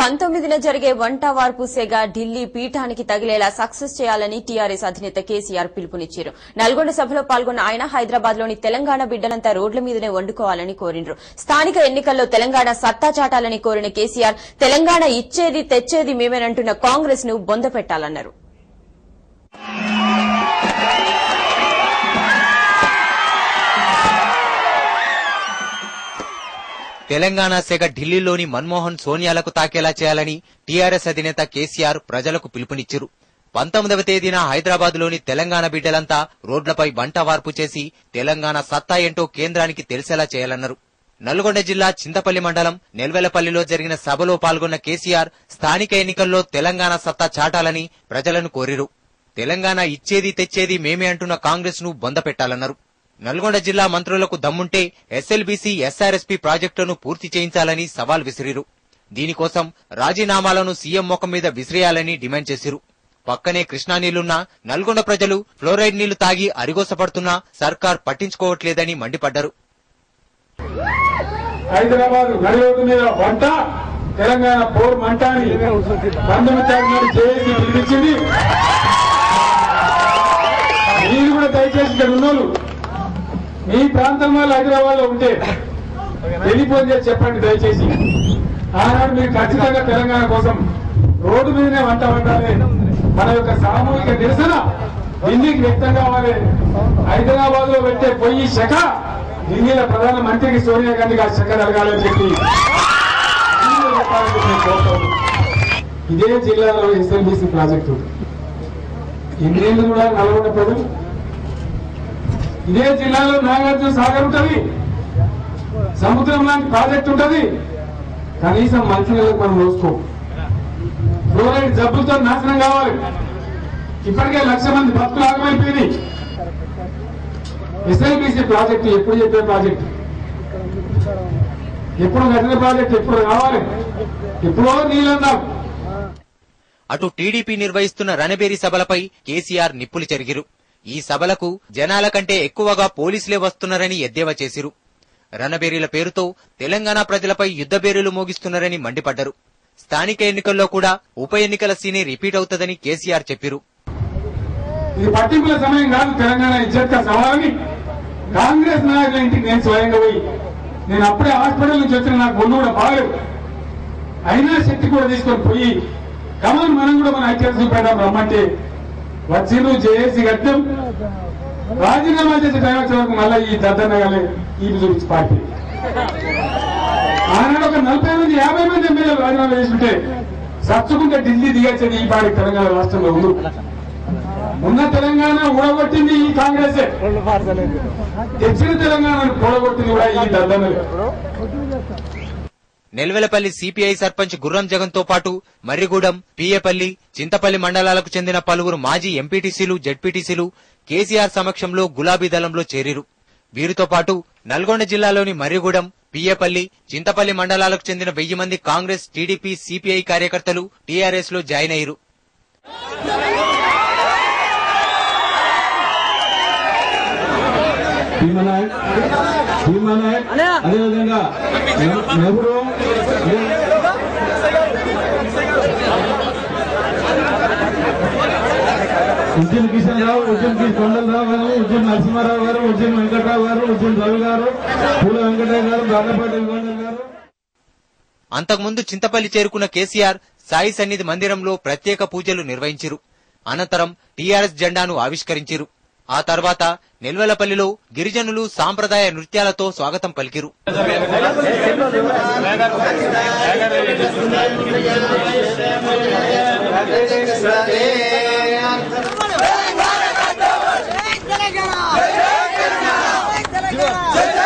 19న జరిగే వంట వార్పు సెగ ఢిల్లీ పీఠానికి తగిలేలా సక్సెస్ చేయాలని టీఆర్ఎస్ అధినేత కేసీఆర్ పిలుపునిచ్చారు. నల్గొండ సభలో పాల్గొన్న ఆయన హైదరాబాద్లోని తెలంగాణ బిడ్డలంతా రోడ్ల మీదనే వండుకోవాలని కోరిండ్రు. స్థానిక ఎన్నికల్లో తెలంగాణ సత్తా చాటాలని కోరిన కేసీఆర్ తెలంగాణ ఇచ్చేది తెచ్చేది మేమేనంటున్న కాంగ్రెస్ ను బొందపెట్టాలన్నారు. తెలంగాణ సెగ ఢిల్లీలోని మన్మోహన్ సోనియాలకు తాకేలా చేయాలని టీఆర్ఎస్ అధినేత కేసీఆర్ ప్రజలకు పిలుపునిచ్చారు. 19వ తేదీన హైదరాబాద్లోని తెలంగాణ బిడ్డలంతా రోడ్లపై వంట వార్పు చేసి తెలంగాణ సత్తా ఏంటో కేంద్రానికి తెలిసేలా చేయాలన్నారు. నల్గొండ జిల్లా చింతపల్లి మండలం నెల్వెలపల్లిలో జరిగిన సభలో పాల్గొన్న కేసీఆర్ స్థానిక ఎన్నికల్లో తెలంగాణ సత్తా చాటాలని ప్రజలను కోరిరు. తెలంగాణ ఇచ్చేది తెచ్చేది మేమే అంటున్న కాంగ్రెస్ ను బొందపెట్టాలన్నారు. నల్గొండ జిల్లా మంత్రులకు దమ్ముంటే ఎస్ఎల్బీసీ ఎస్ఆర్ఎస్పీ ప్రాజెక్టులను పూర్తి చేయించాలని సవాల్ విసిరిరు. దీనికోసం రాజీనామాలను సీఎం ముఖం మీద విసిరేయాలని డిమాండ్ చేసిరు. పక్కనే కృష్ణా నీళ్లున్నా నల్గొండ ప్రజలు ఫ్లోరైడ్ నీళ్లు తాగి అరిగోసపడుతున్నా సర్కార్ పట్టించుకోవట్లేదని మండిపడ్డారు. హైదరాబాద్ నడిరోడ్డు మీద వంట తెలంగాణ పోర్ మంట అని 19 చేసి పిలిపించింది. మీరు కూడా దయచేసి ఇక్కడ ఉన్నోళ్ళు మీ ప్రాంతం వాళ్ళు హైదరాబాద్ లో ఉంటే టెలిఫోన్ చేసి చెప్పండి దయచేసి. ఆనాడు మీరు ఖచ్చితంగా తెలంగాణ కోసం రోడ్డు మీదనే వంట వండాలి. మన యొక్క సామూహిక నిరసన ఢిల్లీకి వ్యక్తం కావాలి. హైదరాబాద్ లో పెట్టే పొయ్యి శాఖ ఢిల్లీలో ప్రధానమంత్రికి సోనియా గాంధీకి ఆ శాఖ జరగాలని చెప్పి ఇదే జిల్లాలో ఎస్ఎల్బీసీ ప్రాజెక్టు ఎన్నేళ్ళు కూడా నల్గొండ ప్రజలు, ఇదే జిల్లాలో నాగార్జున సాగర్ ఉంటది, సముద్రం లాంటి ప్రాజెక్ట్ ఉంటది. కనీసం మంచినీళ్ళకి మనం రోజుకో. ఫ్లోరైడ్ జబ్బులతో నాశనం కావాలి. ఇప్పటికే 1,00,000 మంది భక్తులు ఆగమైపోయింది. ఎస్ఐబిసి ప్రాజెక్టు ఎప్పుడు చెప్పే ప్రాజెక్టు, ఎప్పుడు కట్టిన ప్రాజెక్టు ఎప్పుడు రావాలి, ఎప్పుడో నీళ్ళన్నారు. అటు టీడీపీ నిర్వహిస్తున్న రణబేరి సభలపై కేసీఆర్ నిప్పులు చెరిగిరు. ఈ సభలకు జనాల కంటే ఎక్కువగా పోలీసులే వస్తున్నారని ఎద్దేవా చేసిరు. రణబేరీల పేరుతో తెలంగాణ ప్రజలపై యుద్దబేరీలు మోగిస్తున్నారని మండిపడ్డారు. స్థానిక ఎన్నికల్లో కూడా ఉప ఎన్నికల సీనే రిపీట్ అవుతుందని కేసీఆర్ చెప్పారు. ఇది పట్టింపుల సమయం కాదు. తెలంగాణ ఇజ్జత్ కా సవాలని కాంగ్రెస్ నాయకుల ఇంటికి నేను స్వయంగా పోయి, నేను అప్పుడే హాస్పిటల్ నుంచి వచ్చిన, నాకు ఒళ్ళు కూడా బాగలేదు, అయినా శక్తి కూడా తీసుకొని పోయి కమన్ మనం కూడా మన ఐక్యత చూపెడదాం రమ్మంటే వచ్చిండ్రు. జేఏసీ కట్టాం, రాజీనామా చేసే టైం వచ్చే వరకు మళ్ళీ ఈ దద్దనగాలే ఈ చూపించి పార్టీ. ఆనాడు ఒక 40 మంది 50 మంది ఎమ్మెల్యేలు రాజీనామా చేసుకుంటే సచ్చుకుంటే ఢిల్లీ దిగొచ్చేది ఈ పార్టీ తెలంగాణ రాష్ట్రంలో ఉంది. ఉన్న తెలంగాణ ఊడగొట్టింది ఈ కాంగ్రెసే, తెచ్చిన తెలంగాణను కూడగొట్టింది కూడా ఈ దద్దనలే. నెల్వెలపల్లి సిపిఐ సర్పంచ్ గుర్రం జగన్ తో పాటు మర్రిగూడెం, పీయేపల్లి, చింతపల్లి మండలాలకు చెందిన పలువురు మాజీ ఎంపీటీసీలు, జెడ్పీటీసీలు కేసీఆర్ సమక్షంలో గులాబీ దళంలో చేరిరు. వీరితో పాటు నల్గొండ జిల్లాలోని మర్రిగూడెం, పీయేపల్లి, చింతపల్లి మండలాలకు చెందిన 1000 మంది కాంగ్రెస్, టీడీపీ, సిపిఐ కార్యకర్తలు టీఆర్ఎస్ లో జాయిన్ అయ్యారు. అదేవిధంగా నెహ్రూ, ఉజ్జన్ కిషన్ రావు, ఉజ్జన్ కొండలరావు గారు, ఉజ్జన్ నరసింహారావు గారు, ఉజ్జన్ వెంకటరావు గారు, ఉజ్జన్ రవి గారు, పూల వెంకటరావు గారు, దాదాపాటి గారు. అంతకుముందు చింతపల్లి చేరుకున్న కేసీఆర్ సాయి సన్నిధి మందిరంలో ప్రత్యేక పూజలు నిర్వహించారు. అనంతరం టీఆర్ఎస్ జెండాను ఆవిష్కరించారు. ఆ తర్వాత నెల్వెలపల్లిలో గిరిజనులు సాంప్రదాయ నృత్యాలతో స్వాగతం పలికిరు. తెలంగాణ